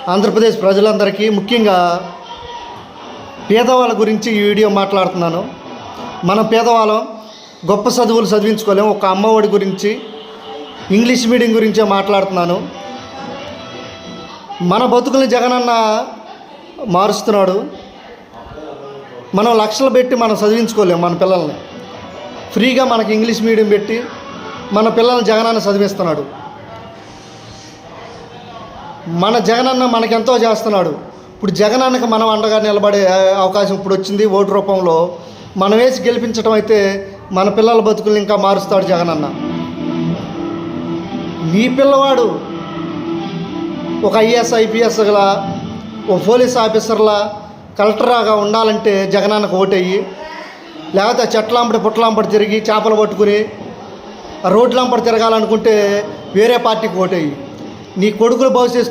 ఆంధ్రప్రదేశ్ ప్రజలందరికీ, ముఖ్యంగా పేదవాళ్ళ గురించి ఈ వీడియో మాట్లాడుతున్నాను. మనం పేదవాళ్ళం, గొప్ప చదువులు చదివించుకోలేము. ఒక అమ్మఒడి గురించి, ఇంగ్లీష్ మీడియం గురించే మాట్లాడుతున్నాను. మన బతుకుల్ని జగనన్న మారుస్తున్నాడు. మనం లక్షలు పెట్టి మనం చదివించుకోలేము మన పిల్లల్ని. ఫ్రీగా మనకి ఇంగ్లీష్ మీడియం పెట్టి మన పిల్లల్ని జగనన్న చదివిస్తున్నాడు. మన జగనన్న మనకెంతో చేస్తున్నాడు. ఇప్పుడు జగనన్నకి మనం అండగా నిలబడే అవకాశం ఇప్పుడు వచ్చింది. ఓటు రూపంలో మనం వేసి గెలిపించడం అయితే మన పిల్లల బతుకుల్ని ఇంకా మారుస్తాడు జగనన్న. మీ పిల్లవాడు ఒక ఐఏఎస్ ఐపీఎస్లా, ఒక పోలీస్ ఆఫీసర్లా, కలెక్టర్గా ఉండాలంటే జగనన్నకు ఓటేయి. లేకపోతే చెట్లంపడి పుట్లంపడి తిరిగి చేపలు పట్టుకుని రోడ్లంపడి తిరగాలనుకుంటే వేరే పార్టీకి ఓటేయి. నీ కొడుకులు భవిష్యత్తు